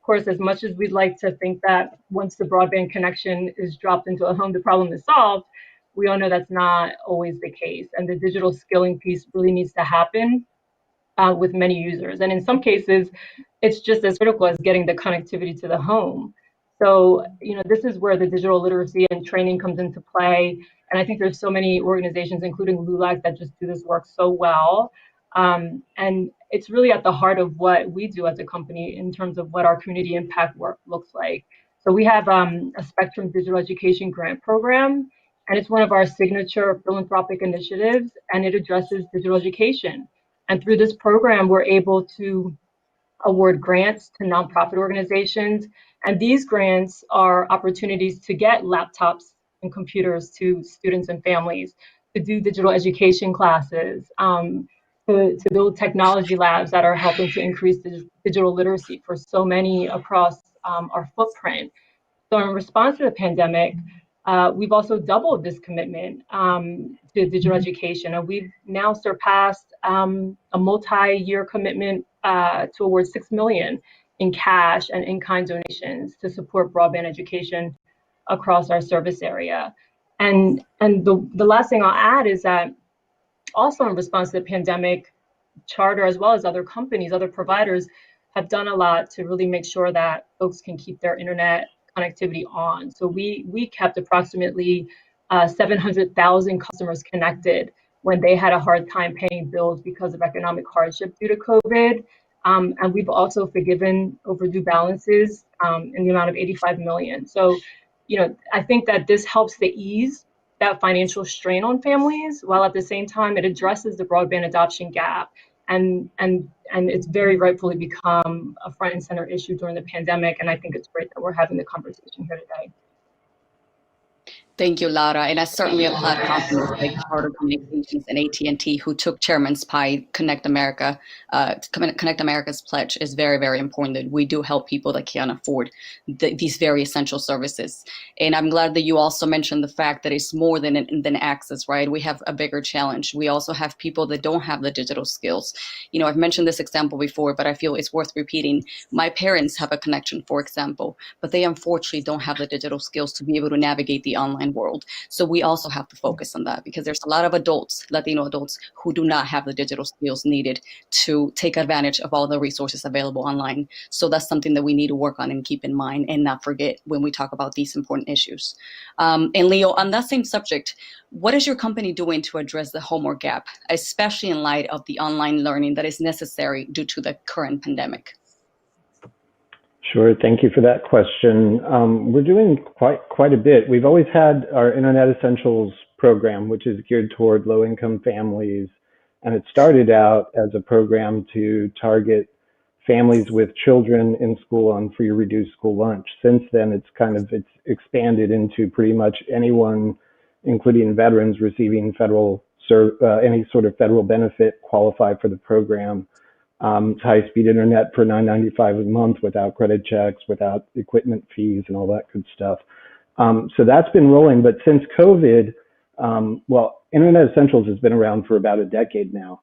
course, as much as we'd like to think that once the broadband connection is dropped into a home, the problem is solved, we all know that's not always the case. And the digital skilling piece really needs to happen with many users. And in some cases, it's just as critical as getting the connectivity to the home. So, this is where the digital literacy and training comes into play. And I think there's so many organizations, including LULAC, that just do this work so well. And it's really at the heart of what we do as a company in terms of what our community impact work looks like. So we have a Spectrum Digital Education Grant Program, and it's one of our signature philanthropic initiatives, and it addresses digital education. And through this program, we're able to award grants to nonprofit organizations. And these grants are opportunities to get laptops and computers to students and families, to do digital education classes, to build technology labs that are helping to increase digital literacy for so many across our footprint. So in response to the pandemic, we've also doubled this commitment to digital education, and we've now surpassed a multi-year commitment to award $6 million in cash and in-kind donations to support broadband education across our service area. And the last thing I'll add is that also in response to the pandemic, Charter, as well as other companies, other providers, have done a lot to really make sure that folks can keep their internet connectivity on. So we kept approximately 700,000 customers connected when they had a hard time paying bills because of economic hardship due to COVID. And we've also forgiven overdue balances in the amount of 85 million. So, I think that this helps to ease that financial strain on families, while at the same time it addresses the broadband adoption gap. And it's very rightfully become a front and center issue during the pandemic. And I think it's great that we're having the conversation here today. Thank you, Laura. And I certainly applaud companies like Charter Communications and AT&T who took Chairman's Pie, Connect America. Connect America's pledge is very, very important that we do help people that can't afford these very essential services. And I'm glad that you also mentioned the fact that it's more than access, right? We have a bigger challenge. We also have people that don't have the digital skills. I've mentioned this example before, but I feel it's worth repeating. My parents have a connection, for example, but they unfortunately don't have the digital skills to be able to navigate the online world. So we also have to focus on that because there's a lot of adults, Latino adults, who do not have the digital skills needed to take advantage of all the resources available online. So that's something that we need to work on and keep in mind and not forget when we talk about these important issues. And Leo, on that same subject, what is your company doing to address the homework gap, especially in light of the online learning that is necessary due to the current pandemic? Sure, thank you for that question. We're doing quite a bit. We've always had our Internet Essentials program, which is geared toward low-income families, and it started out as a program to target families with children in school on free or reduced school lunch. Since then, it's expanded into pretty much anyone, including veterans receiving any sort of federal benefit, qualify for the program. High-speed internet for $9.95 a month without credit checks, without equipment fees, and all that good stuff. So that's been rolling. But since COVID, Internet Essentials has been around for about a decade now.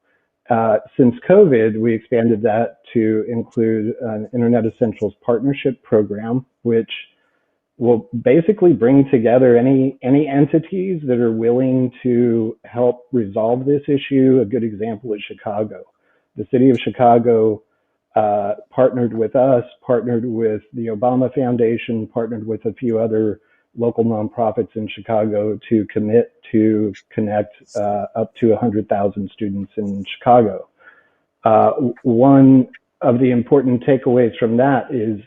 Since COVID, we expanded that to include an Internet Essentials partnership program, which will basically bring together any entities that are willing to help resolve this issue. A good example is Chicago. The city of Chicago partnered with us, partnered with the Obama Foundation, partnered with a few other local nonprofits in Chicago to commit to connect up to 100,000 students in Chicago. One of the important takeaways from that is,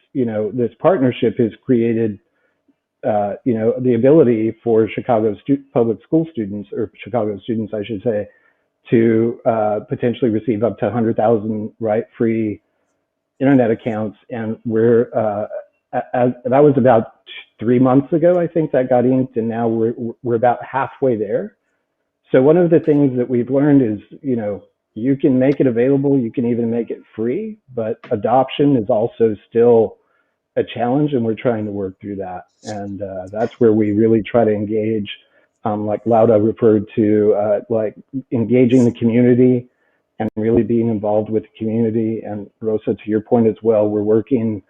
this partnership has created, the ability for Chicago public school students, or Chicago students, I should say, to potentially receive up to 100,000 free internet accounts. And that was about 3 months ago, I think, that got inked, and now we're about halfway there. So one of the things that we've learned is, you can make it available, you can even make it free, but adoption is also still a challenge, and we're trying to work through that. And that's where we really try to engage. Like Laura referred to, like engaging the community and really being involved with the community. And Rosa, to your point as well, we're working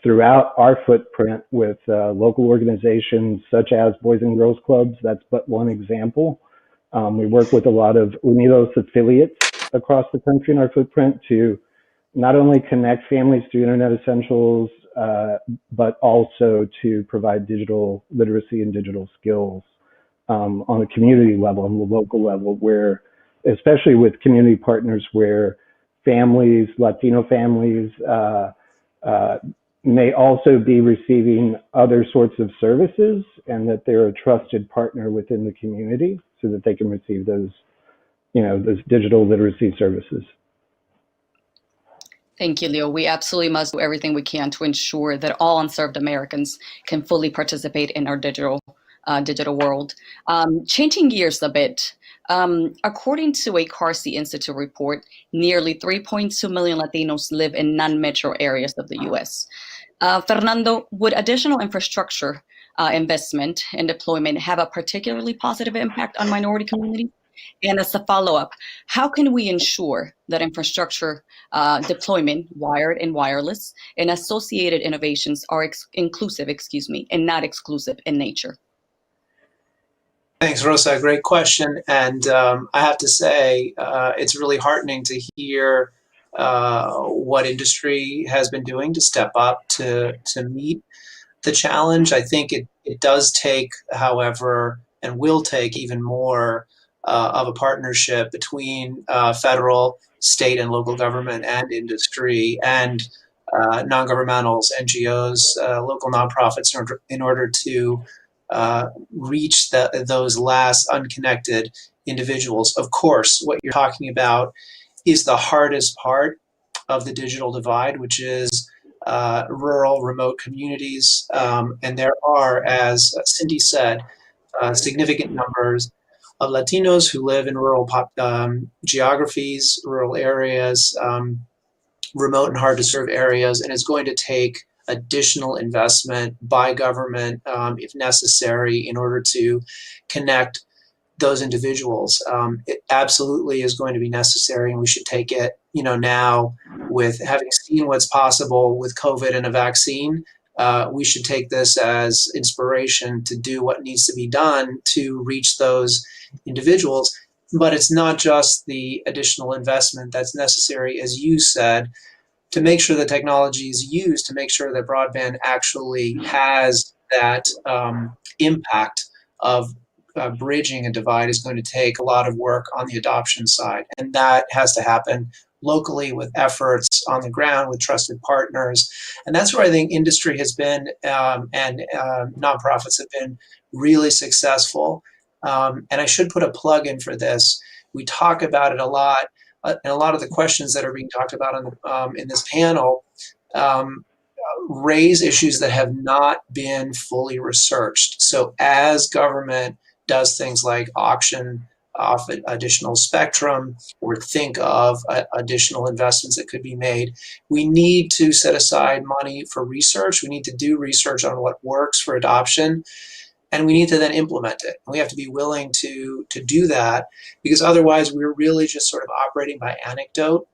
throughout our footprint with local organizations such as Boys and Girls Clubs. That's but one example. We work with a lot of Unidos affiliates across the country in our footprint to not only connect families through Internet Essentials, but also to provide digital literacy and digital skills on a community level, on the local level, where, especially with community partners where families, Latino families, may also be receiving other sorts of services, and that they're a trusted partner within the community so that they can receive those, those digital literacy services. Thank you, Leo. We absolutely must do everything we can to ensure that all unserved Americans can fully participate in our digital world. Changing gears a bit, according to a Carsey Institute report, nearly 3.2 million Latinos live in non-metro areas of the U.S. Fernando, would additional infrastructure investment and deployment have a particularly positive impact on minority communities? And as a follow-up, how can we ensure that infrastructure deployment, wired and wireless, and associated innovations are inclusive, and not exclusive in nature? Thanks, Rosa. Great question. And I have to say, it's really heartening to hear what industry has been doing to step up to meet the challenge. I think it does take, however, and will take even more of a partnership between federal, state, and local government and industry and non-governmentals, NGOs, local nonprofits in order to reach those last unconnected individuals. Of course, what you're talking about is the hardest part of the digital divide, which is rural, remote communities. And there are, as Sindy said, significant numbers of Latinos who live in rural geographies, rural areas, remote and hard to serve areas, and it's going to take additional investment by government, if necessary, in order to connect those individuals. It absolutely is going to be necessary, and we should take it, now with having seen what's possible with COVID and a vaccine. We should take this as inspiration to do what needs to be done to reach those individuals. But it's not just the additional investment that's necessary, as you said, to make sure the technology is used, to make sure that broadband actually has that impact of bridging a divide is going to take a lot of work on the adoption side. And that has to happen locally with efforts on the ground with trusted partners. And that's where I think industry has been and nonprofits have been really successful. And I should put a plug in for this. We talk about it a lot, and a lot of the questions that are being talked about in this panel raise issues that have not been fully researched. So as government does things like auction off additional spectrum or think of additional investments that could be made, we need to set aside money for research. We need to do research on what works for adoption, and we need to then implement it. We have to be willing to do that, because otherwise we're really just sort of operating by anecdote,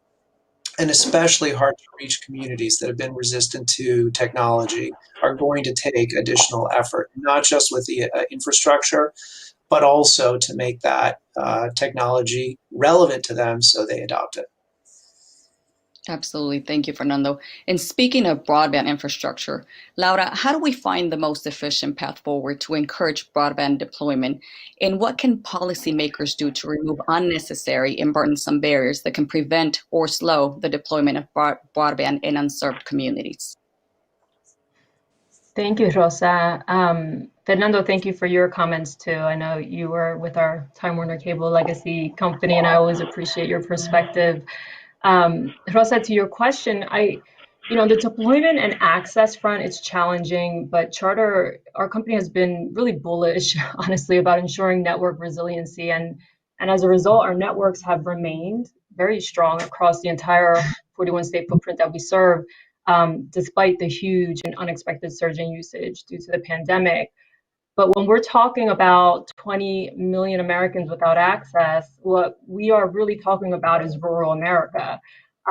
and especially hard to reach communities that have been resistant to technology are going to take additional effort, not just with the infrastructure, but also to make that technology relevant to them so they adopt it. Absolutely. Thank you, Fernando. And speaking of broadband infrastructure, Laura, how do we find the most efficient path forward to encourage broadband deployment? And what can policymakers do to remove unnecessary and burdensome barriers that can prevent or slow the deployment of broadband in unserved communities? Thank you, Rosa. Fernando, thank you for your comments too. I know you were with our Time Warner Cable Legacy company, and I always appreciate your perspective. Rosa, to your question, the deployment and access front, it's challenging, but Charter, our company has been really bullish, honestly, about ensuring network resiliency. And as a result, our networks have remained very strong across the entire 41 state footprint that we serve, despite the huge and unexpected surge in usage due to the pandemic. But when we're talking about 20 million Americans without access, what we are really talking about is rural America.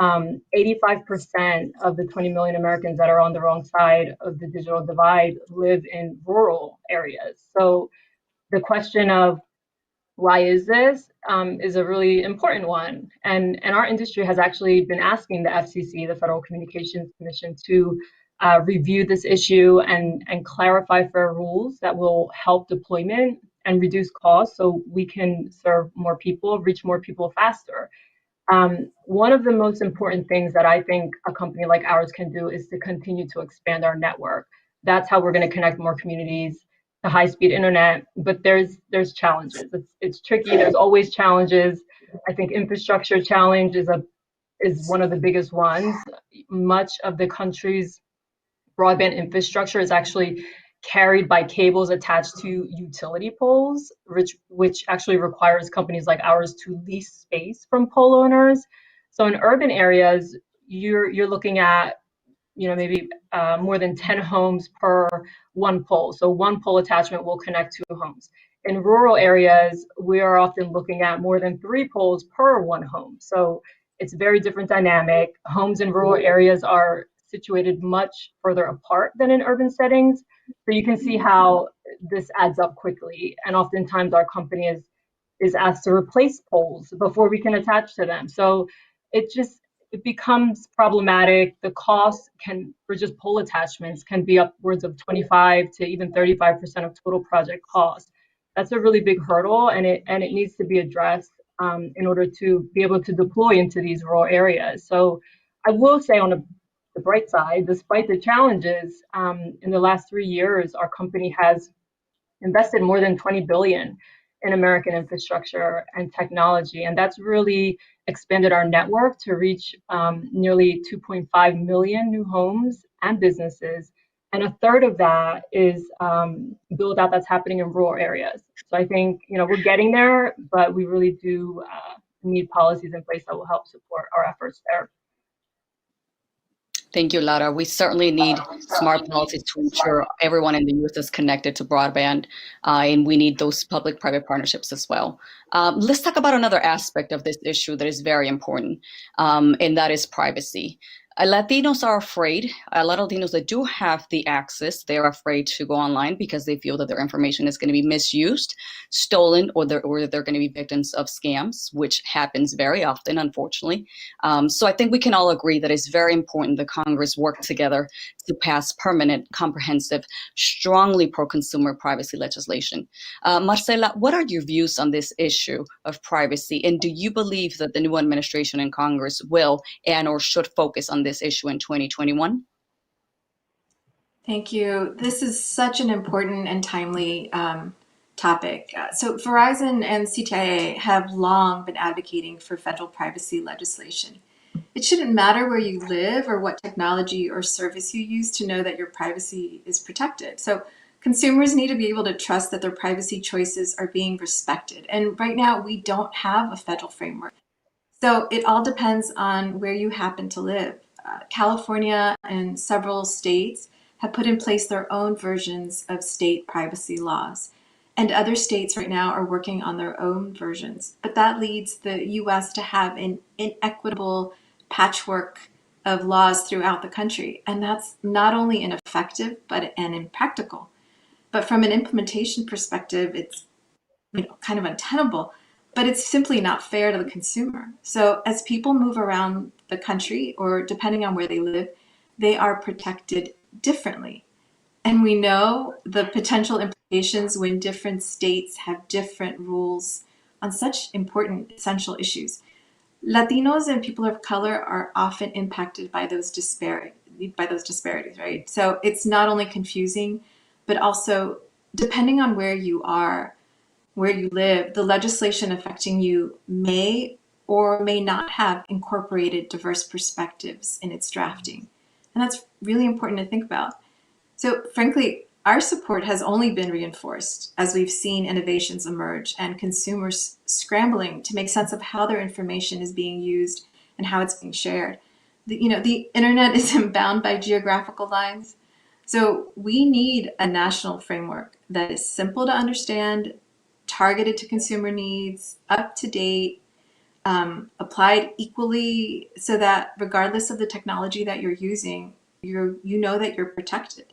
85% of the 20 million Americans that are on the wrong side of the digital divide live in rural areas. So the question of why is this is a really important one. And our industry has actually been asking the FCC, the Federal Communications Commission, to review this issue and clarify fair rules that will help deployment and reduce costs so we can serve more people, reach more people faster. One of the most important things that I think a company like ours can do is to continue to expand our network. That's how we're going to connect more communities to high-speed internet. But there's challenges. It's tricky. There's always challenges. I think infrastructure challenge is one of the biggest ones. Much of the country's broadband infrastructure is actually carried by cables attached to utility poles, which actually requires companies like ours to lease space from pole owners. So in urban areas, you're looking at maybe more than 10 homes per one pole. So one pole attachment will connect two homes. In rural areas, we are often looking at more than 3 poles per one home. So it's a very different dynamic. Homes in rural areas are situated much further apart than in urban settings. So you can see how this adds up quickly. And oftentimes our company is asked to replace poles before we can attach to them. So it becomes problematic. The cost for just pole attachments can be upwards of 25 to even 35% of total project cost. That's a really big hurdle, and it needs to be addressed in order to be able to deploy into these rural areas. So I will say on the bright side, despite the challenges, in the last 3 years, our company has invested more than 20 billion in American infrastructure and technology, and that's really expanded our network to reach nearly 2.5 million new homes and businesses, and a third of that is build out that's happening in rural areas. So I think we're getting there, but we really do need policies in place that will help support our efforts there. Thank you, Lara. We certainly need smart policies to ensure everyone in the U.S. is connected to broadband, and we need those public-private partnerships as well. Let's talk about another aspect of this issue that is very important, and that is privacy. Latinos are afraid. A lot of Latinos that do have the access, they're afraid to go online because they feel that their information is going to be misused, stolen, or they're going to be victims of scams, which happens very often, unfortunately. So I think we can all agree that it's very important that Congress work together to pass permanent, comprehensive, strongly pro-consumer privacy legislation. Marcela, what are your views on this issue of privacy? And do you believe that the new administration in Congress will and or should focus on this issue in 2021? Thank you. This is such an important and timely topic. So Verizon and CTIA have long been advocating for federal privacy legislation. It shouldn't matter where you live or what technology or service you use to know that your privacy is protected. So consumers need to be able to trust that their privacy choices are being respected. And right now, we don't have a federal framework. So it all depends on where you happen to live. California and several states have put in place their own versions of state privacy laws. And other states right now are working on their own versions. But that leads the US to have an inequitable patchwork of laws throughout the country. And that's not only ineffective, and impractical. But from an implementation perspective, it's kind of untenable. But it's simply not fair to the consumer. So as people move around the country, or depending on where they live, they are protected differently. And we know the potential implications when different states have different rules on such important, essential issues. Latinos and people of color are often impacted by those disparities, right? So it's not only confusing, but also depending on where you are, where you live, the legislation affecting you may or may not have incorporated diverse perspectives in its drafting. And that's really important to think about. So frankly, our support has only been reinforced as we've seen innovations emerge and consumers scrambling to make sense of how their information is being used and how it's being shared. The internet isn't bound by geographical lines. So we need a national framework that is simple to understand, targeted to consumer needs, up to date, applied equally so that regardless of the technology that you're using, you know that you're protected.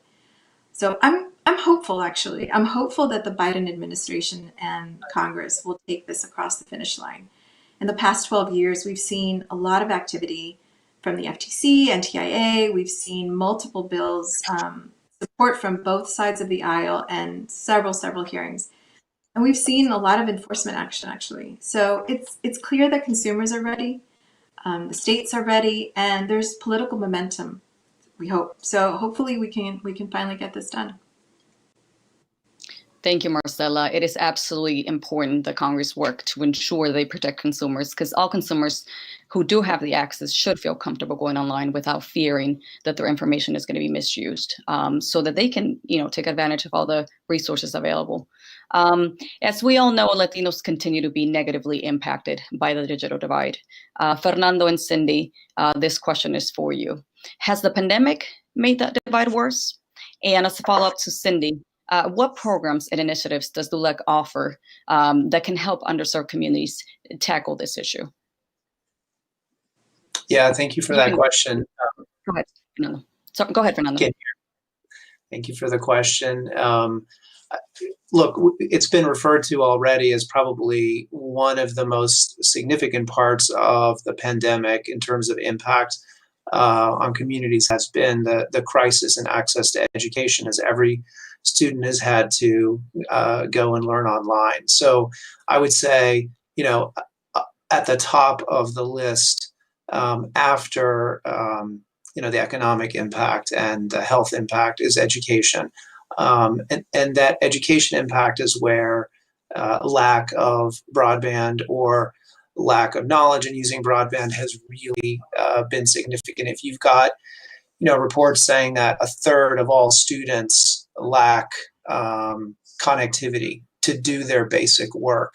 So I'm hopeful, actually. I'm hopeful that the Biden administration and Congress will take this across the finish line. In the past 12 years, we've seen a lot of activity from the FTC and TIA. We've seen multiple bills, support from both sides of the aisle, and several hearings. And we've seen a lot of enforcement action, actually. So it's clear that consumers are ready, the states are ready, and there's political momentum, we hope. So hopefully we can finally get this done. Thank you, Marcela. It is absolutely important that Congress work to ensure they protect consumers, because all consumers who do have the access should feel comfortable going online without fearing that their information is going to be misused, so that they can, take advantage of all the resources available. As we all know, Latinos continue to be negatively impacted by the digital divide. Fernando and Sindy, this question is for you. Has the pandemic made that divide worse? And as a follow-up to Sindy, what programs and initiatives does LULAC offer that can help underserved communities tackle this issue? Yeah, thank you for that question. Go ahead, Fernando. Go ahead, Fernando. Thank you for the question. Look, it's been referred to already as probably one of the most significant parts of the pandemic in terms of impact on communities has been the crisis in access to education, as every student has had to go and learn online. So I would say, at the top of the list after the economic impact and the health impact is education. And that education impact is where lack of broadband or lack of knowledge in using broadband has really been significant. If you've got reports saying that a third of all students lack connectivity to do their basic work,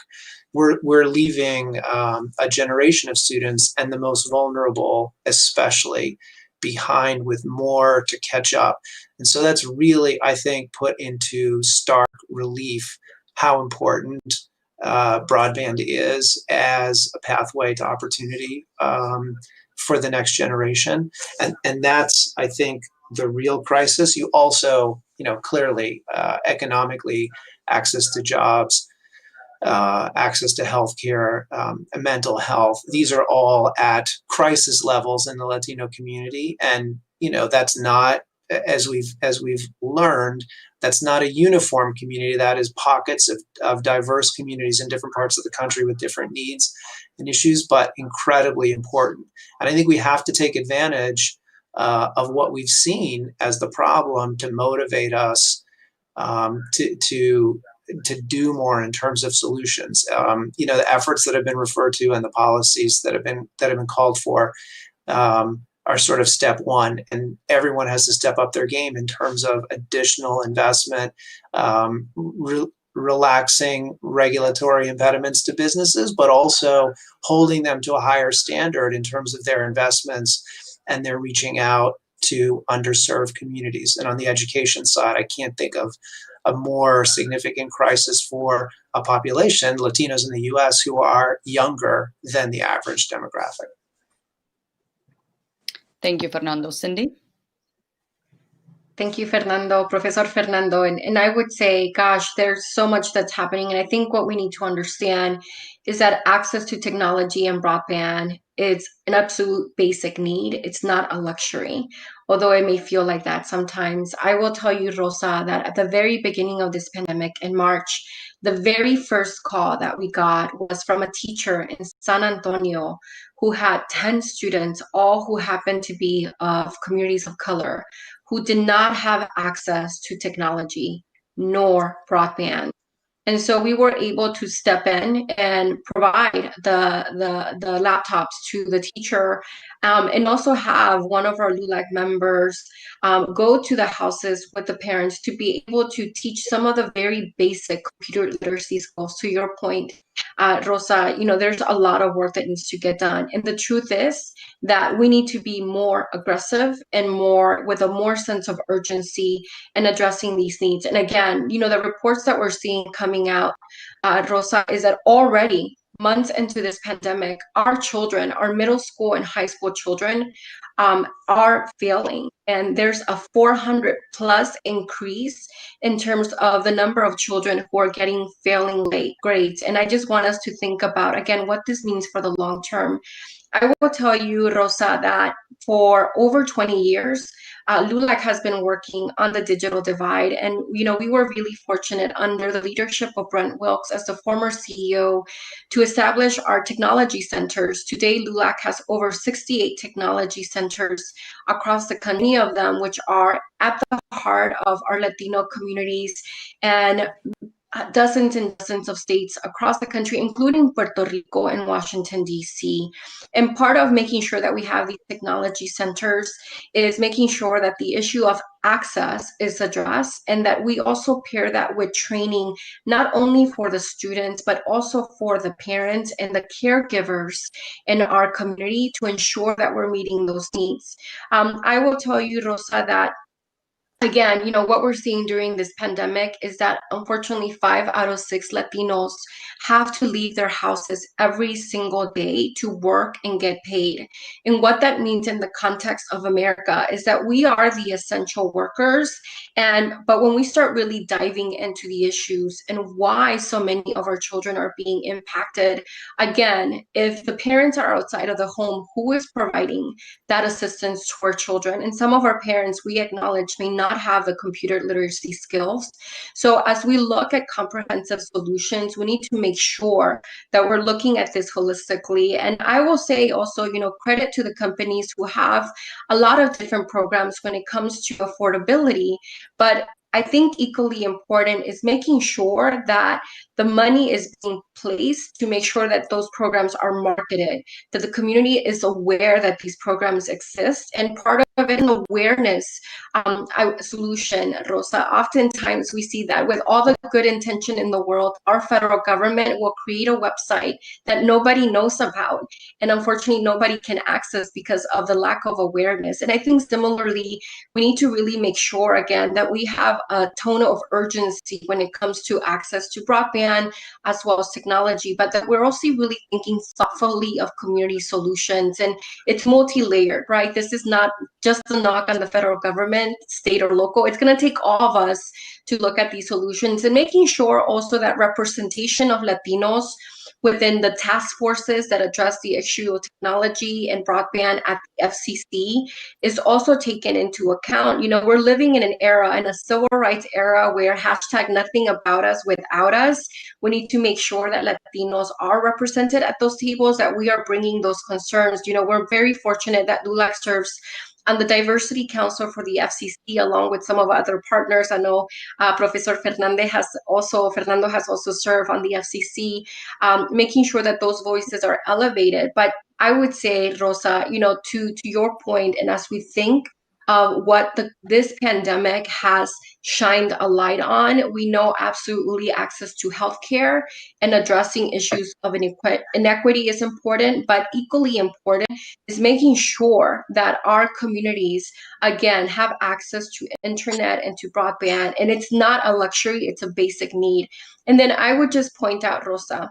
we're leaving a generation of students, and the most vulnerable especially, behind with more to catch up. And so that's really, I think, put into stark relief how important broadband is as a pathway to opportunity for the next generation. And that's, I think, the real crisis. You also, clearly, economically, access to jobs, access to healthcare, mental health. These are all at crisis levels in the Latino community, and that's not, as we've learned, that's not a uniform community. That is pockets of diverse communities in different parts of the country with different needs and issues, but incredibly important. And I think we have to take advantage of what we've seen as the problem to motivate us to do more in terms of solutions. The efforts that have been referred to and the policies that have been called for are sort of step one, and everyone has to step up their game in terms of additional investment, relaxing regulatory impediments to businesses, but also holding them to a higher standard in terms of their investments and their reaching out to underserved communities. And on the education side, I can't think of a more significant crisis for a population, Latinos in the US, who are younger than the average demographic. Thank you, Fernando. Sindy? Thank you, Fernando, Professor Fernando. And I would say, gosh, there's so much that's happening. And I think what we need to understand is that access to technology and broadband is an absolute basic need. It's not a luxury, although it may feel like that sometimes. I will tell you, Rosa, that at the very beginning of this pandemic in March, the very first call that we got was from a teacher in San Antonio who had 10 students, all who happened to be of communities of color, who did not have access to technology nor broadband. And so we were able to step in and provide the laptops to the teacher, and also have one of our LULAC members go to the houses with the parents to be able to teach some of the very basic computer literacy skills. To your point, Rosa, there's a lot of work that needs to get done. And the truth is that we need to be more aggressive and with a more sense of urgency in addressing these needs. And again, the reports that we're seeing coming out, Rosa, is that already months into this pandemic, our children, our middle school and high school children, are failing. And there's a 400 plus increase in terms of the number of children who are getting failing grades. And I just want us to think about, again, what this means for the long term. I will tell you, Rosa, that for over 20 years, LULAC has been working on the digital divide. And, we were really fortunate under the leadership of Brent Wilkes as the former CEO to establish our technology centers. Today, LULAC has over 68 technology centers across the country, many of them which are at the heart of our Latino communities, and dozens and dozens of states across the country, including Puerto Rico and Washington, D.C. And part of making sure that we have these technology centers is making sure that the issue of access is addressed, and that we also pair that with training, not only for the students, but also for the parents and the caregivers in our community to ensure that we're meeting those needs. I will tell you, Rosa, that again, what we're seeing during this pandemic is that unfortunately 5 out of 6 Latinos have to leave their houses every single day to work and get paid. And what that means in the context of America is that we are the essential workers. But when we start really diving into the issues and why so many of our children are being impacted, again, if the parents are outside of the home, who is providing that assistance to our children? And some of our parents, we acknowledge, may not have the computer literacy skills. So as we look at comprehensive solutions, we need to make sure that we're looking at this holistically. And I will say also, credit to the companies who have a lot of different programs when it comes to affordability. But I think equally important is making sure that the money is being placed to make sure that those programs are marketed, that the community is aware that these programs exist. And part of it is an awareness solution, Rosa. Oftentimes we see that with all the good intention in the world, our federal government will create a website that nobody knows about. And unfortunately, nobody can access because of the lack of awareness. And I think similarly, we need to really make sure, again, that we have a tone of urgency when it comes to access to broadband as well as technology, but that we're also really thinking thoughtfully of community solutions. And it's multi-layered, right? This is not just a knock on the federal government, state or local. It's going to take all of us to look at these solutions, and making sure also that representation of Latinos within the task forces that address the issue of technology and broadband at the FCC is also taken into account. We're living in an era, in a civil rights era, where hashtag nothing about us without us. We need to make sure that Latinos are represented at those tables, that we are bringing those concerns. We're very fortunate that LULAC serves on the Diversity Council for the FCC, along with some of our other partners. I know Professor Fernando has also served on the FCC, making sure that those voices are elevated. But I would say, Rosa, to your point, and as we think of what this pandemic has shined a light on, we know absolutely access to healthcare and addressing issues of inequity is important, but equally important is making sure that our communities, again, have access to internet and to broadband. And it's not a luxury, it's a basic need. And then I would just point out, Rosa,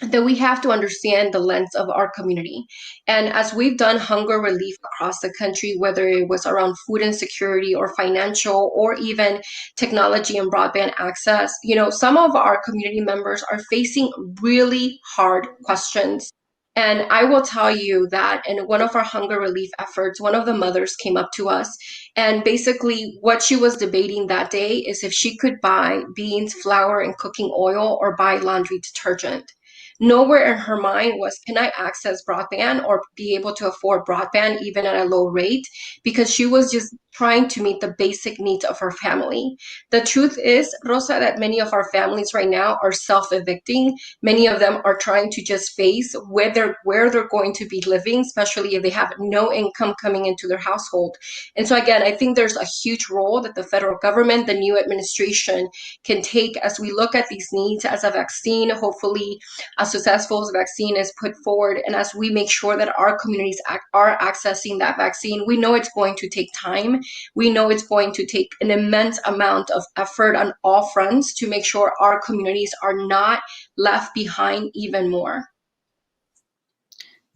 that we have to understand the lens of our community. And as we've done hunger relief across the country, whether it was around food insecurity or financial or even technology and broadband access, some of our community members are facing really hard questions. And I will tell you that in one of our hunger relief efforts, one of the mothers came up to us, and basically what she was debating that day is if she could buy beans, flour, and cooking oil, or buy laundry detergent. Nowhere in her mind was, can I access broadband or be able to afford broadband even at a low rate? Because she was just trying to meet the basic needs of her family. The truth is, Rosa, that many of our families right now are self-evicting. Many of them are trying to just face where they're going to be living, especially if they have no income coming into their household. And so again, I think there's a huge role that the federal government, the new administration, can take as we look at these needs. As a vaccine, hopefully a successful vaccine is put forward, and as we make sure that our communities are accessing that vaccine, we know it's going to take time. We know it's going to take an immense amount of effort on all fronts to make sure our communities are not left behind even more.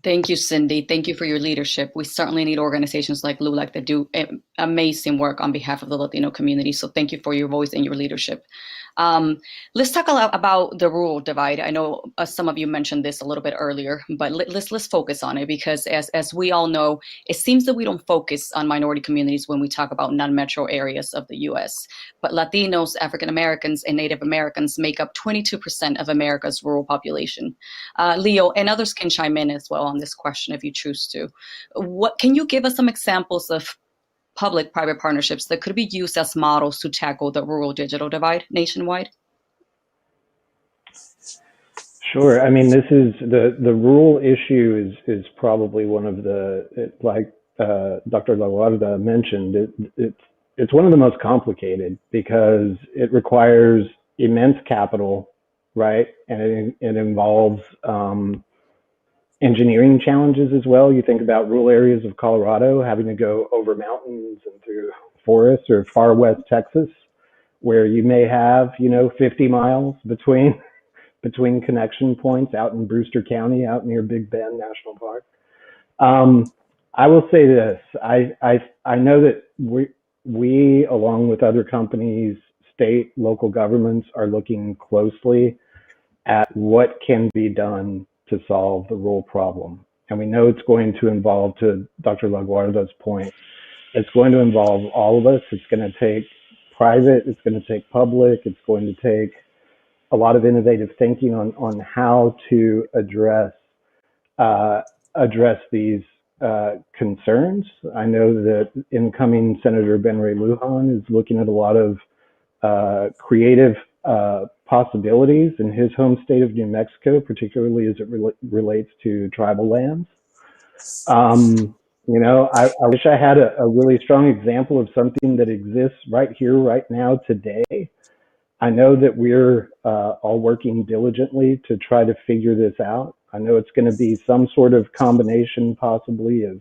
Thank you, Sindy. Thank you for your leadership. We certainly need organizations like LULAC that do amazing work on behalf of the Latino community. So thank you for your voice and your leadership. Let's talk a lot about the rural divide. I know some of you mentioned this a little bit earlier, but let's focus on it, because as we all know, it seems that we don't focus on minority communities when we talk about non-metro areas of the U.S. But Latinos, African Americans, and Native Americans make up 22% of America's rural population. Leo, and others can chime in as well on this question if you choose to. What can you give us some examples of public-private partnerships that could be used as models to tackle the rural digital divide nationwide? Sure. I mean, this is the rural issue is probably one of the, like Dr. Laguarda mentioned, it's one of the most complicated because it requires immense capital, right? And it involves engineering challenges as well. You think about rural areas of Colorado having to go over mountains and through forests, or far west Texas, where you may have, 50 miles between connection points out in Brewster County, out near Big Bend National Park. I will say this: I know that we along with other companies, state, local governments, are looking closely at what can be done to solve the rural problem. And we know it's going to involve, to Dr. Laguarda's point, it's going to involve all of us. It's going to take private, it's going to take public, it's going to take a lot of innovative thinking on how to address these concerns. I know that incoming Senator Ben Ray Lujan is looking at a lot of creative possibilities in his home state of New Mexico, particularly as it relates to tribal lands. I wish I had a really strong example of something that exists right here, right now, today. I know that we're all working diligently to try to figure this out. I know it's going to be some sort of combination, possibly, of,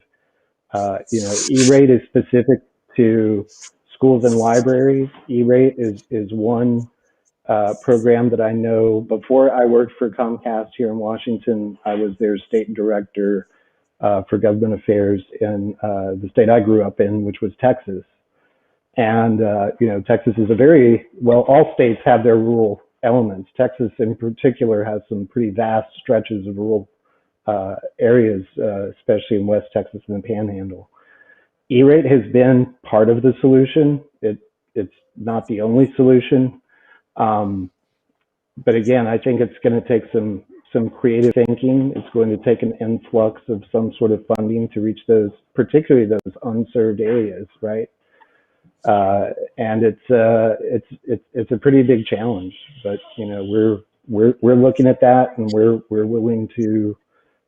E-rate is specific to schools and libraries. E-rate is one program that I know. Before I worked for Comcast here in Washington, I was their state director for government affairs in the state I grew up in, which was Texas. And, Texas is all states have their rural elements. Texas in particular has some pretty vast stretches of rural areas, especially in West Texas and the Panhandle. E-rate has been part of the solution. It's not the only solution. But again, I think it's going to take some creative thinking. It's going to take an influx of some sort of funding to reach particularly those unserved areas, right? And it's a pretty big challenge, but we're looking at that, and we're willing to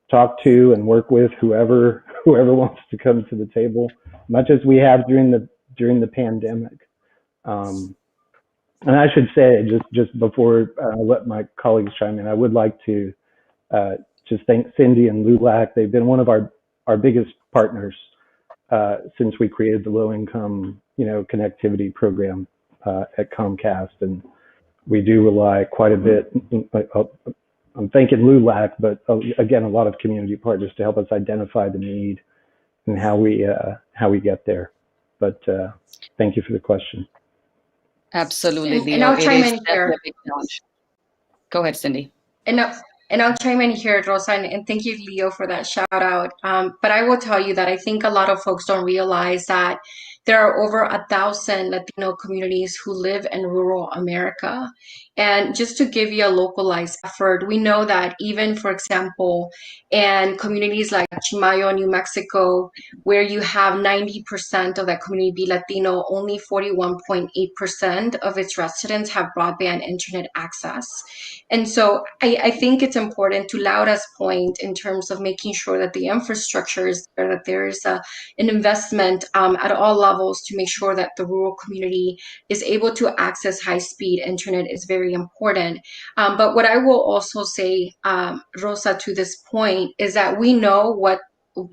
talk to and work with whoever wants to come to the table, much as we have during the pandemic. And I should say, just before I let my colleagues chime in, I would like to just thank Sindy and LULAC. They've been one of our biggest partners since we created the low-income, connectivity program at Comcast, and we do rely quite a bit. I'm thanking LULAC, but again, a lot of community partners to help us identify the need and how we get there. But thank you for the question. Absolutely, Leo. And I'll chime in here. Go ahead, Sindy. And I'll chime in here, Rosa, and thank you, Leo, for that shout out. But I will tell you that I think a lot of folks don't realize that there are over 1,000 Latino communities who live in rural America. And just to give you a localized effort, we know that even, for example, in communities like Chimayo, New Mexico, where you have 90% of that community be Latino, only 41.8% of its residents have broadband internet access. And so I think it's important to Laura's point in terms of making sure that the infrastructure is there, that there is an investment at all levels to make sure that the rural community is able to access high-speed internet is very important. But what I will also say, Rosa, to this point, is that we know what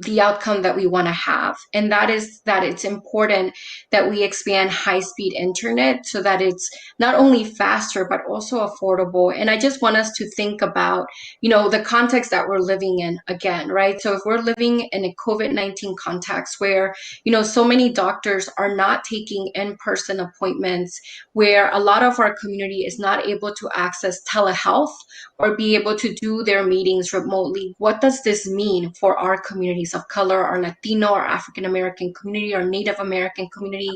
the outcome that we want to have. And that is that it's important that we expand high-speed internet so that it's not only faster, but also affordable. And I just want us to think about, the context that we're living in again, right? So if we're living in a COVID-19 context where, so many doctors are not taking in-person appointments, where a lot of our community is not able to access telehealth or be able to do their meetings remotely, what does this mean for our communities of color, our Latino, our African American community, our Native American community,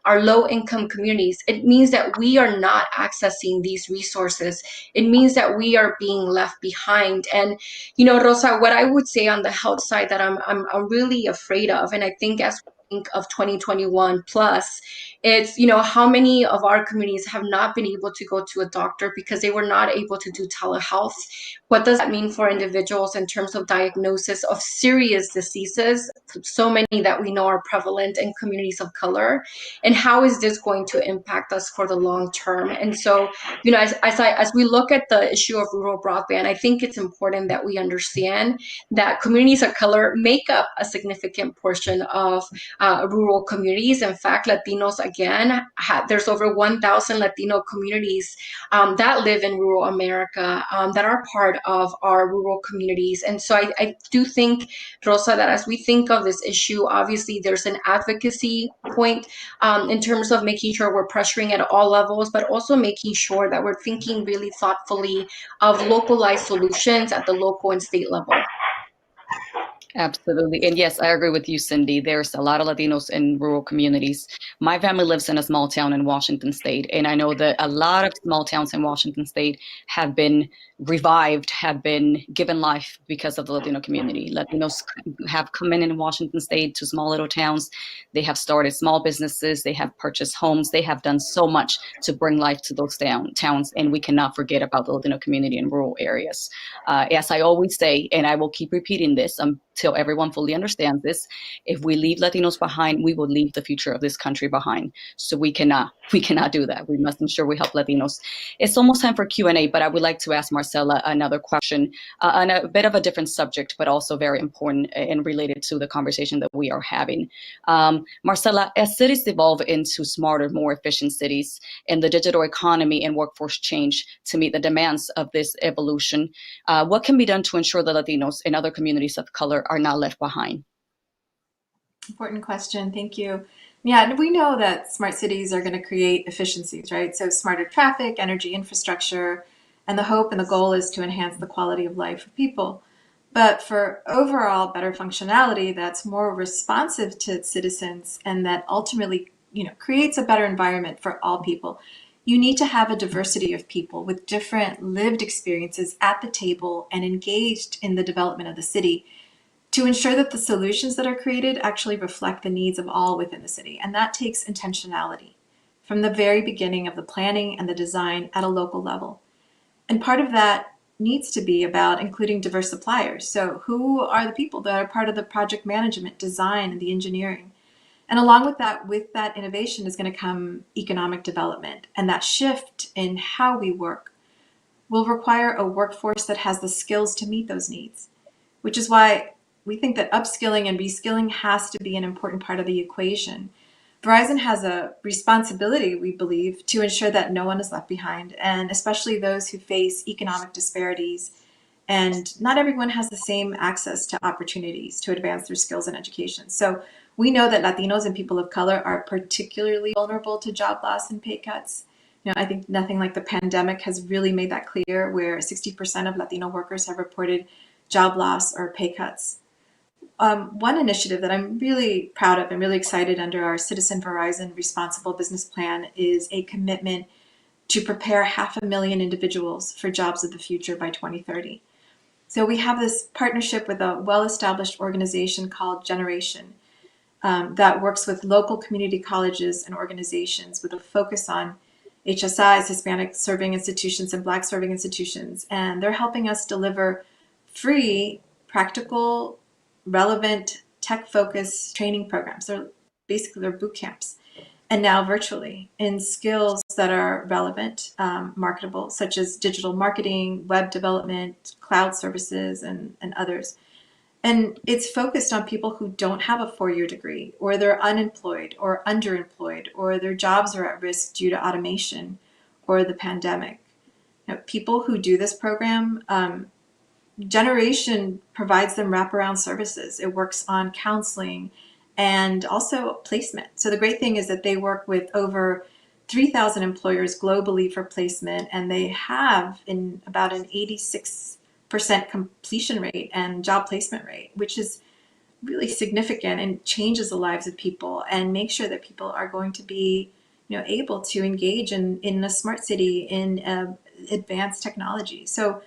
our low-income communities? It means that we are not accessing these resources. It means that we are being left behind. And, Rosa, what I would say on the health side that I'm really afraid of, and I think as we think of 2021 plus, it's, how many of our communities have not been able to go to a doctor because they were not able to do telehealth? What does that mean for individuals in terms of diagnosis of serious diseases, so many that we know are prevalent in communities of color? And how is this going to impact us for the long term? And so, as we look at the issue of rural broadband, I think it's important that we understand that communities of color make up a significant portion of rural communities. In fact, Latinos, again, there's over 1,000 Latino communities that live in rural America that are part of our rural communities. And so I do think, Rosa, that as we think of this issue, obviously there's an advocacy point in terms of making sure we're pressuring at all levels, but also making sure that we're thinking really thoughtfully of localized solutions at the local and state level. Absolutely. And yes, I agree with you, Sindy. There's a lot of Latinos in rural communities. My family lives in a small town in Washington State, and I know that a lot of small towns in Washington State have been revived, have been given life because of the Latino community. Latinos have come in Washington State to small little towns. They have started small businesses. They have purchased homes. They have done so much to bring life to those towns, and we cannot forget about the Latino community in rural areas. As I always say, and I will keep repeating this till everyone fully understands this, if we leave Latinos behind, we will leave the future of this country behind. So we cannot do that. We must ensure we help Latinos. It's almost time for Q&A, but I would like to ask Marcela another question on a bit of a different subject, but also very important and related to the conversation that we are having. Marcela, as cities evolve into smarter, more efficient cities, and the digital economy and workforce change to meet the demands of this evolution, what can be done to ensure that Latinos and other communities of color are not left behind? Important question. Thank you. Yeah, we know that smart cities are going to create efficiencies, right? So smarter traffic, energy infrastructure, and the hope and the goal is to enhance the quality of life of people. But for overall better functionality that's more responsive to citizens and that ultimately, creates a better environment for all people, you need to have a diversity of people with different lived experiences at the table and engaged in the development of the city, to ensure that the solutions that are created actually reflect the needs of all within the city. And that takes intentionality from the very beginning of the planning and the design at a local level. And part of that needs to be about including diverse suppliers. So who are the people that are part of the project management, design, and the engineering? And along with that innovation is going to come economic development. And that shift in how we work will require a workforce that has the skills to meet those needs, which is why we think that upskilling and reskilling has to be an important part of the equation. Verizon has a responsibility, we believe, to ensure that no one is left behind, and especially those who face economic disparities. And not everyone has the same access to opportunities to advance their skills and education. So we know that Latinos and people of color are particularly vulnerable to job loss and pay cuts. I think nothing like the pandemic has really made that clear, where 60% of Latino workers have reported job loss or pay cuts. One initiative that I'm really proud of and really excited under our Citizen Verizon Responsible Business Plan is a commitment to prepare 500,000 individuals for jobs of the future by 2030. So we have this partnership with a well-established organization called Generation that works with local community colleges and organizations with a focus on HSIs, Hispanic serving institutions, and Black serving institutions. And they're helping us deliver free, practical, relevant, tech-focused training programs. They're boot camps, and now virtually, in skills that are relevant, marketable, such as digital marketing, web development, cloud services, and others. And it's focused on people who don't have a 4-year degree, or they're unemployed or underemployed, or their jobs are at risk due to automation or the pandemic. People who do this program, Generation provides them wraparound services. It works on counseling and also placement. So the great thing is that they work with over 3,000 employers globally for placement, and they have in about an 86% completion rate and job placement rate, which is really significant and changes the lives of people and makes sure that people are going to be able to engage in a smart city, in advanced technology. So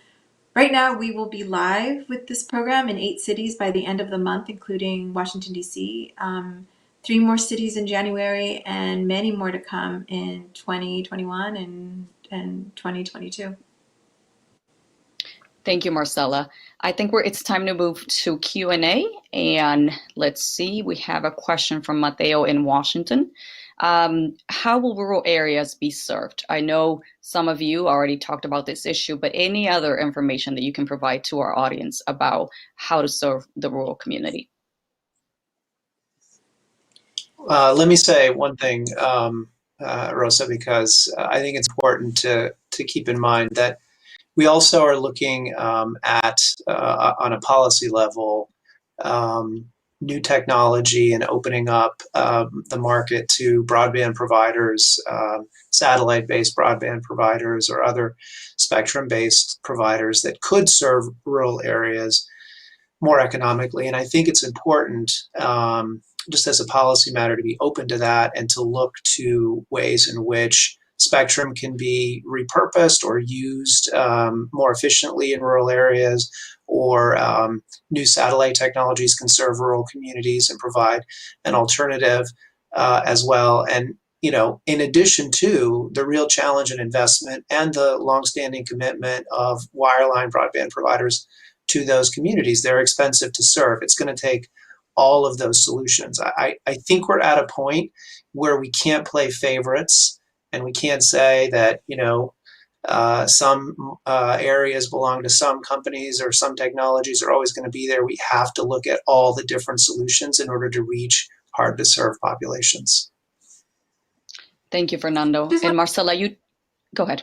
right now, we will be live with this program in 8 cities by the end of the month, including Washington, D.C., 3 more cities in January, and many more to come in 2021 and 2022. Thank you, Marcela. I think it's time to move to Q&A. And let's see, we have a question from Mateo in Washington. How will rural areas be served? I know some of you already talked about this issue, but any other information that you can provide to our audience about how to serve the rural community? Let me say one thing, Rosa, because I think it's important to keep in mind that we also are looking at, on a policy level, new technology and opening up the market to broadband providers, satellite-based broadband providers, or other spectrum-based providers that could serve rural areas more economically. And I think it's important, just as a policy matter, to be open to that and to look to ways in which spectrum can be repurposed or used more efficiently in rural areas, or new satellite technologies can serve rural communities and provide an alternative as well. And in addition to the real challenge and investment and the longstanding commitment of wireline broadband providers to those communities, they're expensive to serve. It's going to take all of those solutions. I think we're at a point where we can't play favorites, and we can't say that some areas belong to some companies or some technologies are always going to be there. We have to look at all the different solutions in order to reach hard to serve populations. Thank you, Fernando. And Marcela, you go ahead.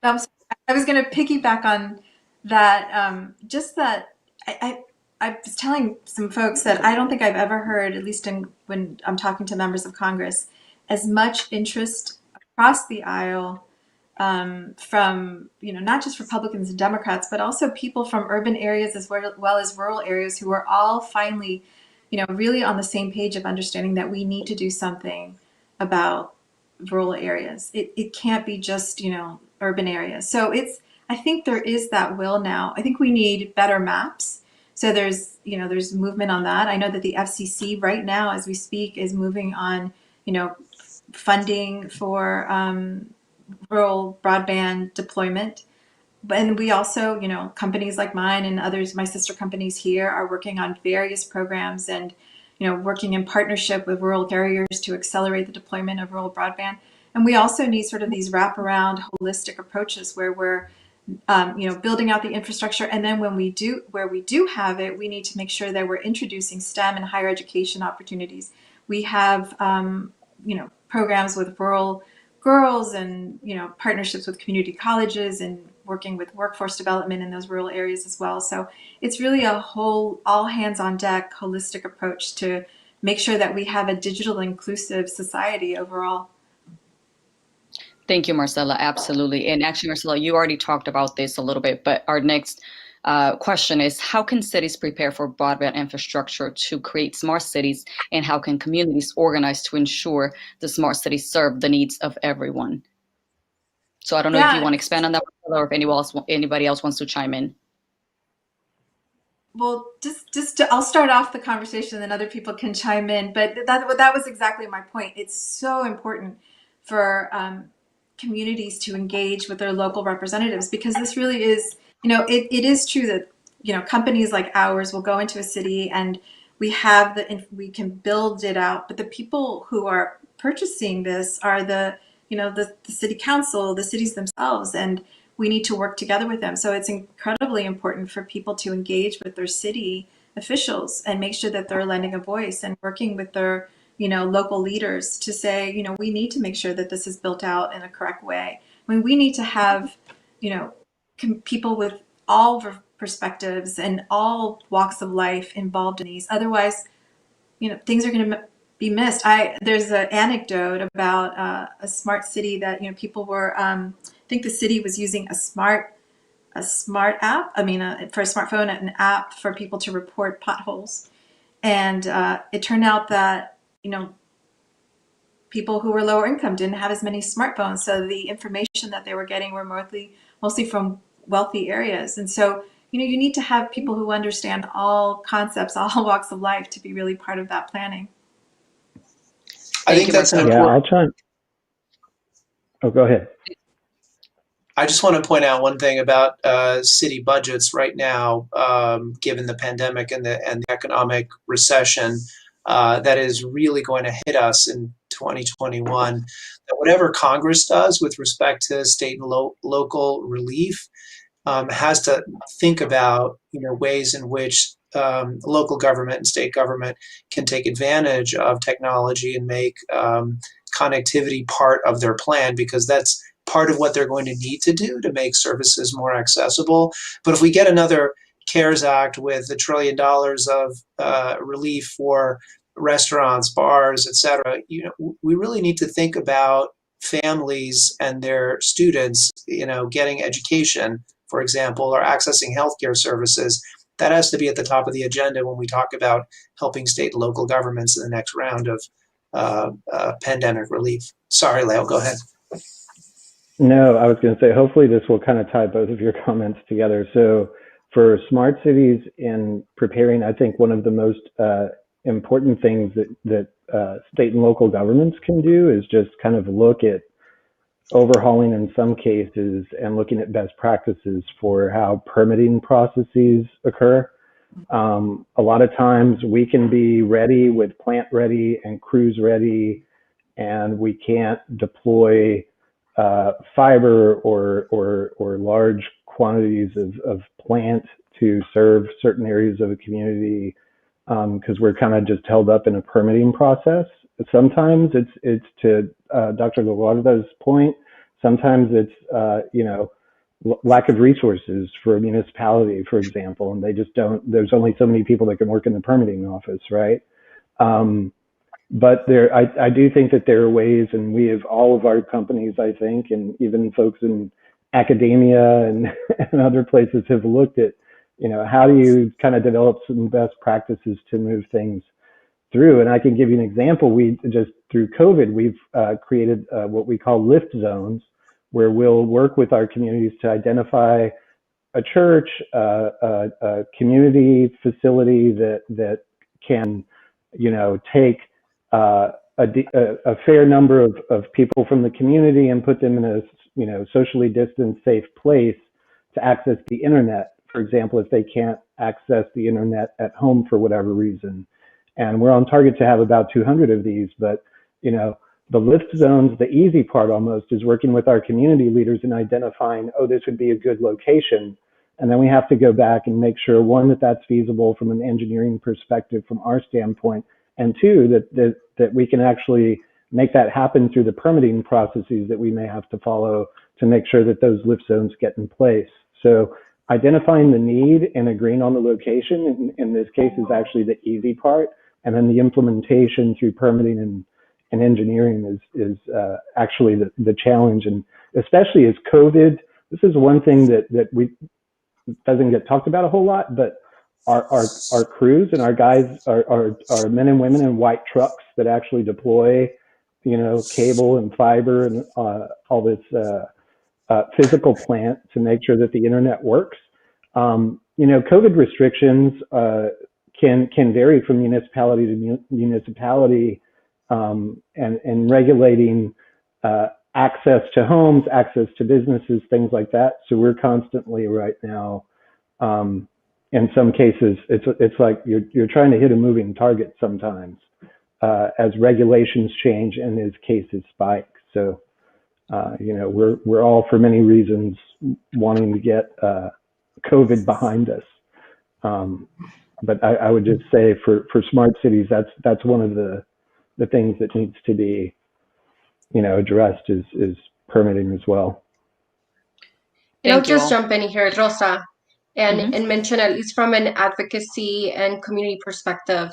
I was going to piggyback on that. Just that I was telling some folks that I don't think I've ever heard, at least when I'm talking to members of Congress, as much interest across the aisle from not just Republicans and Democrats, but also people from urban areas as well as rural areas, who are all finally really on the same page of understanding that we need to do something about rural areas. It can't be just urban areas. So I think there is that will now. I think we need better maps. So there's movement on that. I know that the FCC right now, as we speak, is moving on funding for rural broadband deployment. And we also, companies like mine and others, my sister companies here, are working on various programs and working in partnership with rural carriers to accelerate the deployment of rural broadband. And we also need sort of these wraparound, holistic approaches where we're building out the infrastructure, and then where we do have it, we need to make sure that we're introducing STEM and higher education opportunities. We have programs with rural girls and partnerships with community colleges and working with workforce development in those rural areas as well. So it's really a whole, all hands on deck, holistic approach to make sure that we have a digital inclusive society overall. Thank you, Marcela. Absolutely. And actually, Marcela, you already talked about this a little bit, but our next question is, how can cities prepare for broadband infrastructure to create smart cities, and how can communities organize to ensure the smart cities serve the needs of everyone? So I don't know if you want to expand on that, or if anybody else wants to chime in. Well, I'll start off the conversation, and then other people can chime in. But that was exactly my point. It's so important for communities to engage with their local representatives, because this really is, it is true that, companies like ours will go into a city and we can build it out, but the people who are purchasing this are the city council, the cities themselves, and we need to work together with them. So it's incredibly important for people to engage with their city officials and make sure that they're lending a voice and working with their, local leaders to say, we need to make sure that this is built out in a correct way. I mean, we need to have, people with all perspectives and all walks of life involved in these. Otherwise, things are going to be missed. There's an anecdote about a smart city that, people were, I think the city was using a smart app. I mean, for a smartphone, an app for people to report potholes. And it turned out that, people who were lower income didn't have as many smartphones. So the information that they were getting were mostly from wealthy areas. And so, you need to have people who understand all concepts, all walks of life to be really part of that planning. I think that's an Yeah, important. I'll try. Oh, go ahead. I just want to point out one thing about city budgets right now, given the pandemic and the economic recession that is really going to hit us in 2021. That whatever Congress does with respect to state and local relief has to think about ways in which local government and state government can take advantage of technology and make connectivity part of their plan, because that's part of what they're going to need to do to make services more accessible. But if we get another CARES Act with $1 trillion of relief for restaurants, bars, et cetera, we really need to think about families and their students, getting education, for example, or accessing healthcare services. That has to be at the top of the agenda when we talk about helping state and local governments in the next round of pandemic relief. Sorry, Leo, go ahead. No, I was going to say, hopefully this will kind of tie both of your comments together. So for smart cities in preparing, I think one of the most important things that state and local governments can do is just kind of look at overhauling in some cases and looking at best practices for how permitting processes occur. A lot of times we can be ready with plant ready and crews ready, and we can't deploy fiber or large quantities of plant to serve certain areas of a community because we're kind of just held up in a permitting process. Sometimes it's to Dr. Laguarda's point. Sometimes it's lack of resources for a municipality, for example, and they just don't. There's only so many people that can work in the permitting office, right? But I do think that there are ways, and we have all of our companies, I think, and even folks in academia and other places have looked at, how do you kind of develop some best practices to move things through. And I can give you an example. We just through COVID, we've created what we call lift zones, where we'll work with our communities to identify a church, a community facility that can, take a fair number of people from the community and put them in a, socially distanced, safe place to access the internet. For example, if they can't access the internet at home for whatever reason. And we're on target to have about 200 of these, but, the lift zones, the easy part almost is working with our community leaders and identifying, this would be a good location. And then we have to go back and make sure, one, that that's feasible from an engineering perspective from our standpoint, and two, that we can actually make that happen through the permitting processes that we may have to follow to make sure that those lift zones get in place. So identifying the need and agreeing on the location in this case is actually the easy part. And then the implementation through permitting and engineering is actually the challenge. And especially as COVID, this is one thing that we doesn't get talked about a whole lot, but our crews and our guys, our men and women in white trucks that actually deploy, cable and fiber and all this physical plant to make sure that the internet works. COVID restrictions can vary from municipality to municipality, and regulating access to homes, access to businesses, things like that. So we're constantly right now, in some cases, it's like you're trying to hit a moving target sometimes as regulations change and as cases spike. So we're all, for many reasons, wanting to get COVID behind us. But I would just say for smart cities, that's one of the things that needs to be, addressed is permitting as well. And I'll Thank you just all. jump in here, Rosa, Mhm. and mention, at least from an advocacy and community perspective,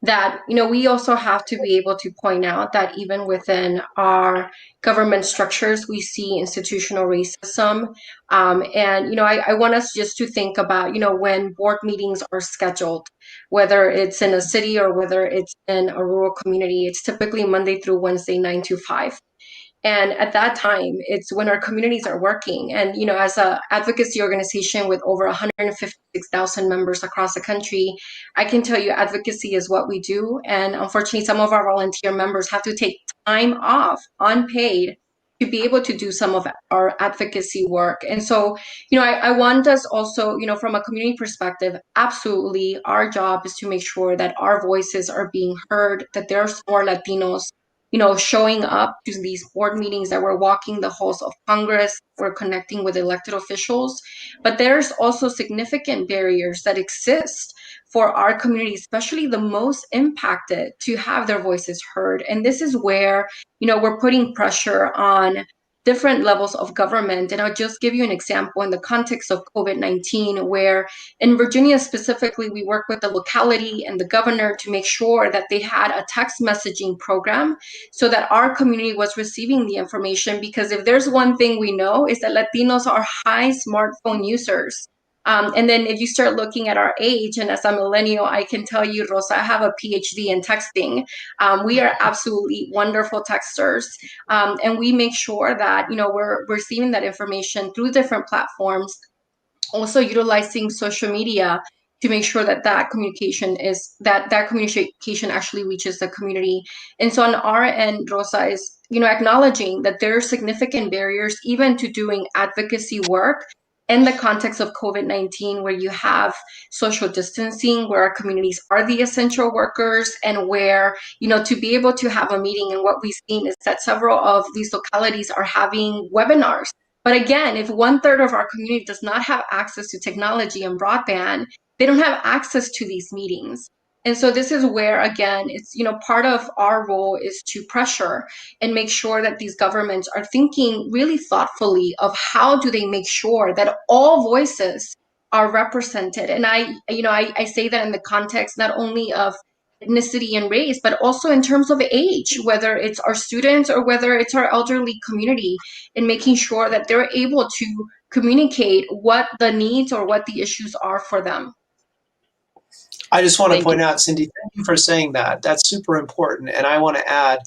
that we also have to be able to point out that even within our government structures, we see institutional racism. And I want us just to think about when board meetings are scheduled, whether it's in a city or whether it's in a rural community, it's typically Monday through Wednesday, 9 to 5. And at that time, it's when our communities are working. And, as a advocacy organization with over 156,000 members across the country, I can tell you advocacy is what we do. And unfortunately, some of our volunteer members have to take time off, unpaid, to be able to do some of our advocacy work. And so, I want us also, from a community perspective, absolutely, our job is to make sure that our voices are being heard, that there's more Latinos showing up to these board meetings, that we're walking the halls of Congress, we're connecting with elected officials. But there's also significant barriers that exist for our community, especially the most impacted, to have their voices heard. And this is where, we're putting pressure on different levels of government. And I'll just give you an example in the context of COVID-19, where in Virginia specifically, we worked with the locality and the governor to make sure that they had a text messaging program so that our community was receiving the information. Because if there's one thing we know, is that Latinos are high smartphone users. And then if you start looking at our age, and as a millennial, I can tell you, Rosa, I have a PhD in texting. We are absolutely wonderful texters. And we make sure that, we're receiving that information through different platforms, also utilizing social media to make sure that that communication actually reaches the community. And so on our end, Rosa, is acknowledging that there are significant barriers even to doing advocacy work in the context of COVID-19, where you have social distancing, where our communities are the essential workers, and where to be able to have a meeting. And what we've seen is that several of these localities are having webinars. But again, if 1/3 of our community does not have access to technology and broadband, they don't have access to these meetings. And so this is where, again, it's, part of our role is to pressure and make sure that these governments are thinking really thoughtfully of how do they make sure that all voices are represented. And I say that in the context not only of ethnicity and race, but also in terms of age, whether it's our students or whether it's our elderly community, and making sure that they're able to communicate what the needs or what the issues are for them. I just want to Thank point you. out, Sindy, thank you for saying that. That's super important. And I want to add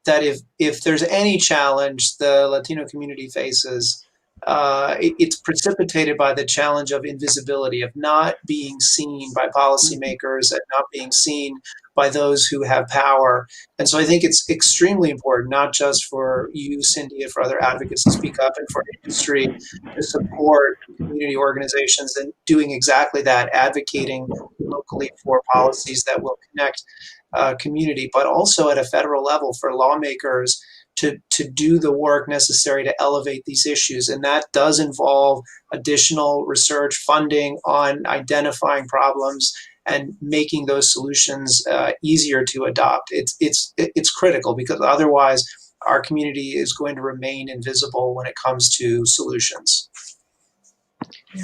that if there's any challenge the Latino community faces, it's precipitated by the challenge of invisibility, of not being seen by policymakers and not being seen by those who have power. And so I think it's extremely important, not just for you, Sindy, and for other advocates to speak up, and for industry to support community organizations and doing exactly that, advocating locally for policies that will connect community, but also at a federal level for lawmakers to do the work necessary to elevate these issues. And that does involve additional research funding on identifying problems and making those solutions easier to adopt. It's critical, because otherwise our community is going to remain invisible when it comes to solutions.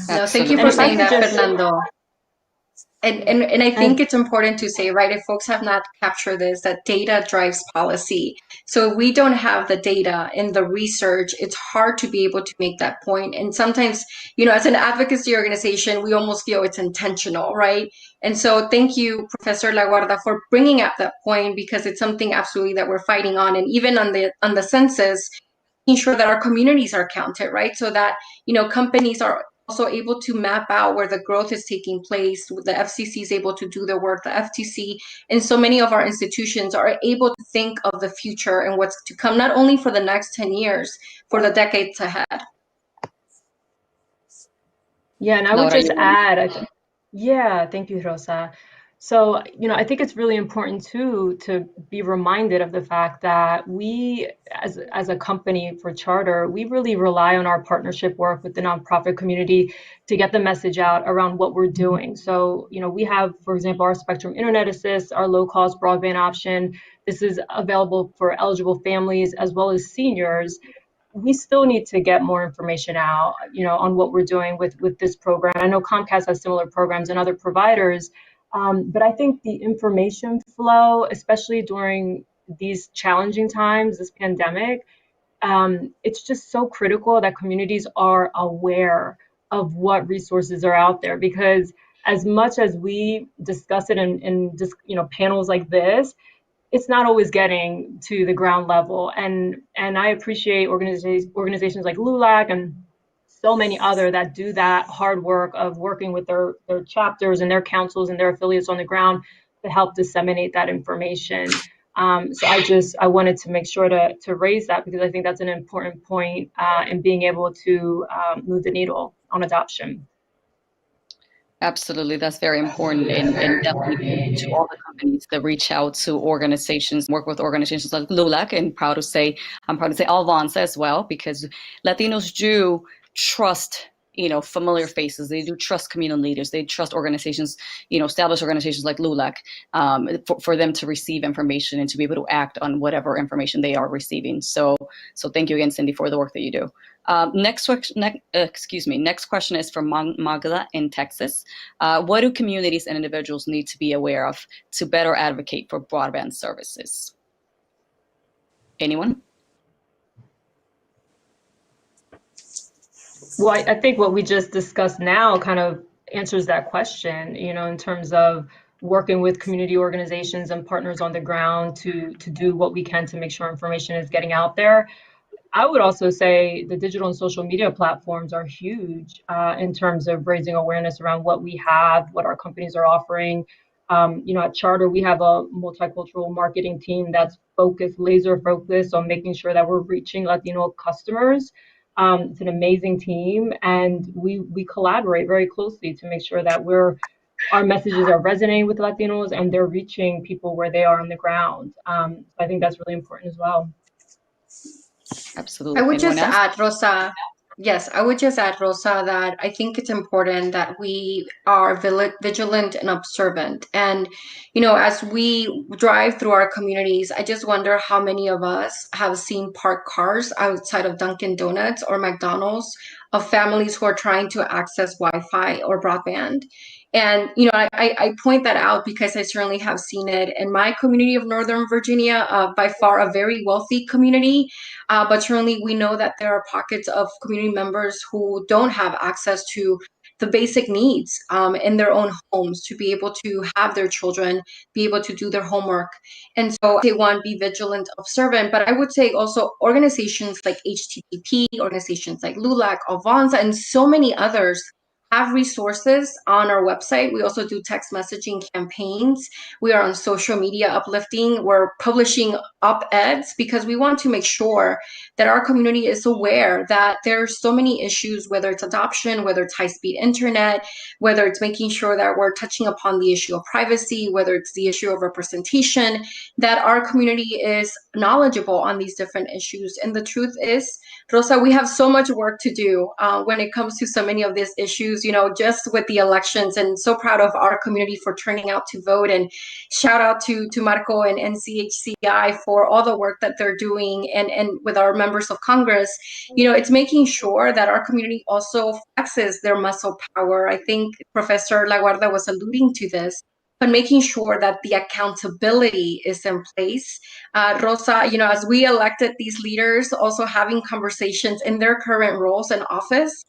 No, thank you Absolutely. for And if I saying could that, just, Fernando. And I think and it's important to say, right, if folks have not captured this, that data drives policy. So if we don't have the data and the research, it's hard to be able to make that point. And sometimes, as an advocacy organization, we almost feel it's intentional, right? And so thank you, Professor Laguarda, for bringing up that point, because it's something absolutely that we're fighting on. And even on the census, making sure that our communities are counted, right? So that, companies are also able to map out where the growth is taking place. The FCC is able to do their work, the FTC, and so many of our institutions are able to think of the future and what's to come, not only for the next 10 years, for the decades ahead. yeah, and I Laura, would just you want add, yeah, thank you, Rosa. So, I think it's really important too to be reminded of the fact that we, as a company for Charter, we really rely on our partnership work with the nonprofit community to get the message out around what we're doing. So, we have, for example, our Spectrum Internet Assist, our low-cost broadband option. This is available for eligible families as well as seniors. We still need to get more information out, on what we're doing with this program. I know Comcast has similar programs and other providers, but I think the information flow, especially during these challenging times, this pandemic, it's just so critical that communities are aware of what resources are out there. Because as much as we discuss it in just panels like this, it's not always getting to the ground level. And I appreciate organizations like LULAC and so many other that do that hard work of working with their chapters and their councils and their affiliates on the ground to help disseminate that information. So I wanted to make sure to raise that, because I think that's an important point in being able to move the needle on adoption. Absolutely, that's very important, and definitely to all the companies that reach out to organizations, work with organizations like LULAC, and I'm proud to say Alvanza as well, because Latinos do trust, familiar faces. They do trust community leaders. They trust organizations, established organizations like LULAC, for them to receive information and to be able to act on whatever information they are receiving. So thank you again, Sindy, for the work that you do. Next question is from Magda in Texas. What do communities and individuals need to be aware of to better advocate for broadband services? Anyone? Well, I think what we just discussed now kind of answers that question, in terms of working with community organizations and partners on the ground to do what we can to make sure information is getting out there. I would also say the digital and social media platforms are huge in terms of raising awareness around what we have, what our companies are offering. At Charter, we have a multicultural marketing team that's laser focused on making sure that we're reaching Latino customers. It's an amazing team, and we collaborate very closely to make sure that our messages are resonating with Latinos and they're reaching people where they are on the ground. So I think that's really important as well. Absolutely. I would Anyone just else? add, Rosa. Yes, I would just add, Rosa, that I think it's important that we are vigilant and observant. And, as we drive through our communities, I just wonder how many of us have seen parked cars outside of Dunkin' Donuts or McDonald's of families who are trying to access Wi-Fi or broadband. And, I point that out because I certainly have seen it in my community of Northern Virginia, by far a very wealthy community. But certainly we know that there are pockets of community members who don't have access to the basic needs in their own homes to be able to have their children be able to do their homework. And so they want to be vigilant, observant. But I would say also organizations like HTTP, organizations like LULAC, Alvanza, and so many others have resources on our website. We also do text messaging campaigns. We are on social media uplifting. We're publishing op-eds because we want to make sure that our community is aware that there are so many issues, whether it's adoption, whether it's high-speed internet, whether it's making sure that we're touching upon the issue of privacy, whether it's the issue of representation, that our community is knowledgeable on these different issues. And the truth is, Rosa, we have so much work to do when it comes to so many of these issues, just with the elections, and so proud of our community for turning out to vote. And shout out to Marco and NCHCI for all the work that they're doing, and with our members of Congress. It's making sure that our community also flexes their muscle power. I think Professor Laguarda was alluding to this, but making sure that the accountability is in place. Rosa, as we elected these leaders, also having conversations in their current roles in office,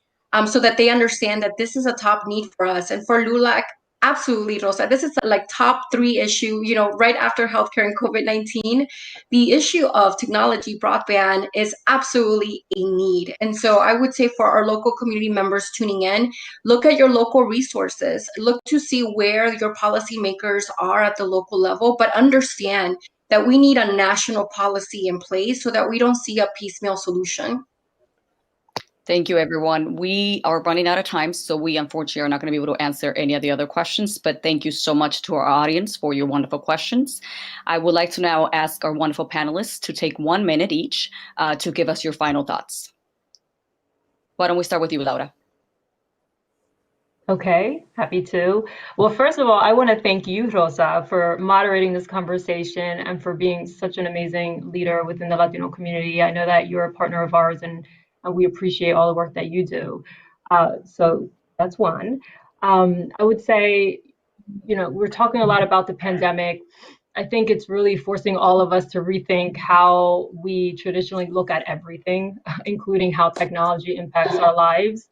so that they understand that this is a top need for us. And for LULAC, absolutely, Rosa, this is like top 3 issue, right after healthcare and COVID-19. The issue of technology broadband is absolutely a need. And so I would say for our local community members tuning in, look at your local resources, look to see where your policymakers are at the local level, but understand that we need a national policy in place so that we don't see a piecemeal solution. Thank you, everyone. We are running out of time, so we unfortunately are not going to be able to answer any of the other questions, but thank you so much to our audience for your wonderful questions. I would like to now ask our wonderful panelists to take 1 minute each to give us your final thoughts. Why don't we start with you, Laura? Okay, happy to. Well, first of all, I want to thank you, Rosa, for moderating this conversation and for being such an amazing leader within the Latino community. I know that you're a partner of ours, and we appreciate all the work that you do. So that's one. I would say, we're talking a lot about the pandemic. I think it's really forcing all of us to rethink how we traditionally look at everything, including how technology impacts our lives.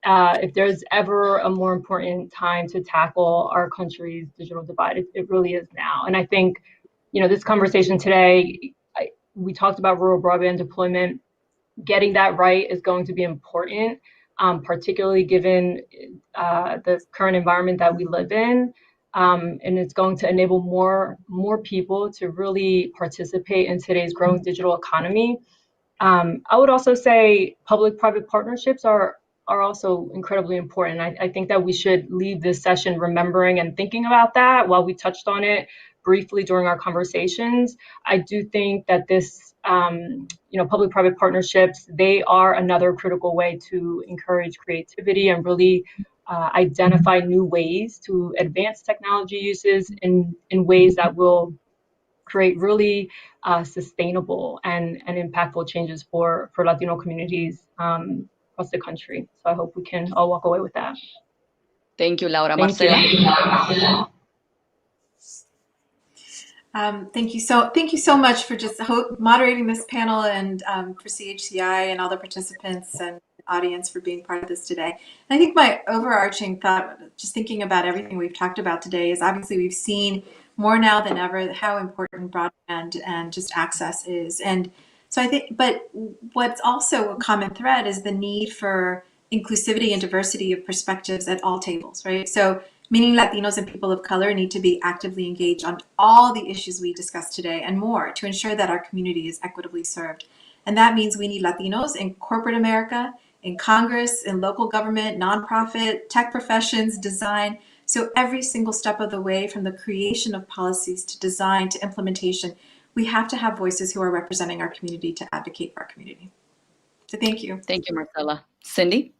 If there's ever a more important time to tackle our country's digital divide, it really is now. And I think, this conversation today, we talked about rural broadband deployment. Getting that right is going to be important, particularly given the current environment that we live in. And it's going to enable more people to really participate in today's growing digital economy. I would also say public-private partnerships are also incredibly important. I think that we should leave this session remembering and thinking about that. While we touched on it briefly during our conversations, I do think that this, public-private partnerships, they are another critical way to encourage creativity and really identify new ways to advance technology uses in ways that will create really sustainable and impactful changes for Latino communities across the country. So I hope we can all walk away with that. Thank you, Laura. Thank Marcela? you. Thank you so much for just moderating this panel, and for CHCI and all the participants and audience for being part of this today. And I think my overarching thought, just thinking about everything we've talked about today, is obviously we've seen more now than ever how important broadband and just access is. And so I think, but what's also a common thread is the need for inclusivity and diversity of perspectives at all tables, right? So meaning Latinos and people of color need to be actively engaged on all the issues we discussed today and more to ensure that our community is equitably served. And that means we need Latinos in corporate America, in Congress, in local government, nonprofit, tech professions, design. So every single step of the way, from the creation of policies to design to implementation, we have to have voices who are representing our community to advocate for our community. So thank you. Thank you, Marcela. Sindy?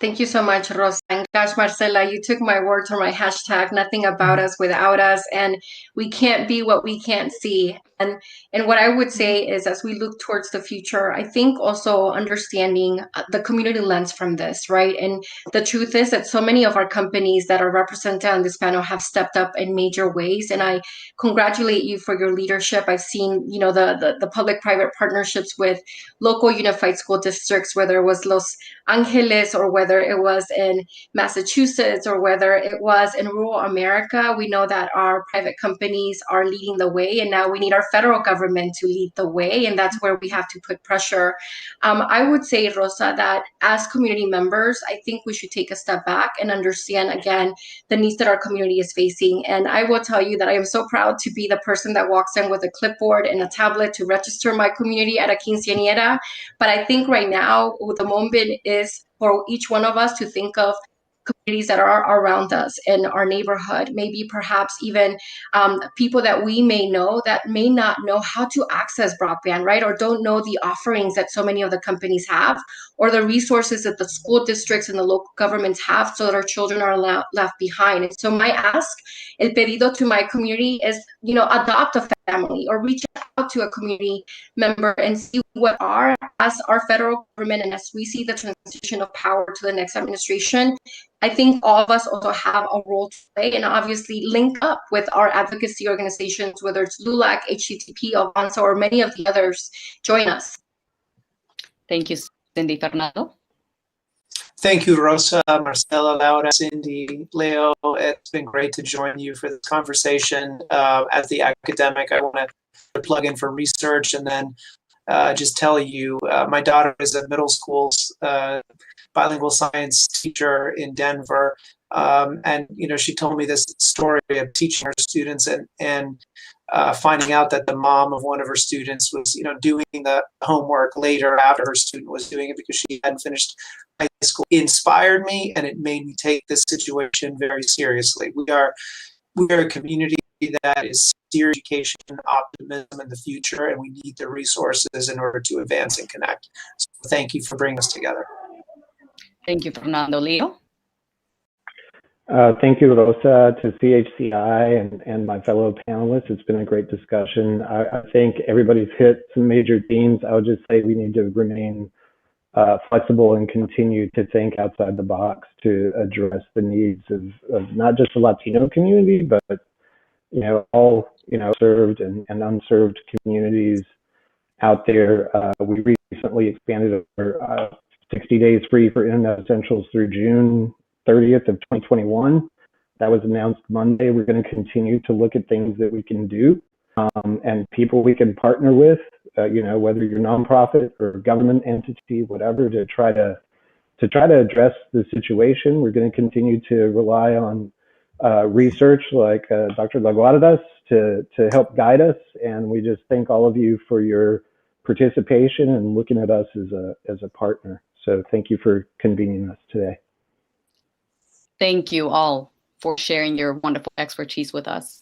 Thank you so much, Rosa. And gosh, Marcela, you took my words or my hashtag, nothing about us without us. And we can't be what we can't see. And what I would say is, as we look towards the future, I think also understanding the community lens from this, right? And the truth is that so many of our companies that are represented on this panel have stepped up in major ways. And I congratulate you for your leadership. I've seen, the public-private partnerships with local unified school districts, whether it was Los Angeles or whether it was in Massachusetts or whether it was in rural America. We know that our private companies are leading the way, and now we need our federal government to lead the way, and that's where we have to put pressure. I would say, Rosa, that as community members, I think we should take a step back and understand, again, the needs that our community is facing. And I will tell you that I am so proud to be the person that walks in with a clipboard and a tablet to register my community at a quinceañera. But I think right now, the moment is for each one of us to think of communities that are around us in our neighborhood, maybe perhaps even people that we may know that may not know how to access broadband, right? Or don't know the offerings that so many of the companies have, or the resources that the school districts and the local governments have, so that our children are left behind. And so my ask, el pedido to my community is, adopt a family or reach out to a community member and see what are, as our federal government and as we see the transition of power to the next administration, I think all of us also have a role to play, and obviously link up with our advocacy organizations, whether it's LULAC, HTTP, Avanza, or many of the others. Join us. Thank you, Sindy. Fernando? Thank you, Rosa, Marcela, Laura, Sindy, Leo. It's been great to join you for this conversation. As the academic, I want to plug in for research and then just tell you, my daughter is a middle school bilingual science teacher in Denver. And, she told me this story of teaching her students and finding out that the mom of one of her students was, doing the homework later after her student was doing it because she hadn't finished high school, inspired me, and it made me take this situation very seriously. We are a community that is serious education, optimism in the future, and we need the resources in order to advance and connect. So thank you for bringing us together. Thank you, Fernando. Leo? Thank you, Rosa, to CHCI and my fellow panelists. It's been a great discussion. I think everybody's hit some major themes. I would just say we need to remain flexible and continue to think outside the box to address the needs of not just the Latino community, but all served and unserved communities out there. We recently expanded our 60 days free for internet essentials through June 30th of 2021. That was announced Monday. We're going to continue to look at things that we can do and people we can partner with, whether you're nonprofit or government entity, whatever, to try to address the situation. We're going to continue to rely on research like Dr. Laguarda to help guide us. And we just thank all of you for your participation and looking at us as a partner. So thank you for convening us today. Thank you all for sharing your wonderful expertise with us.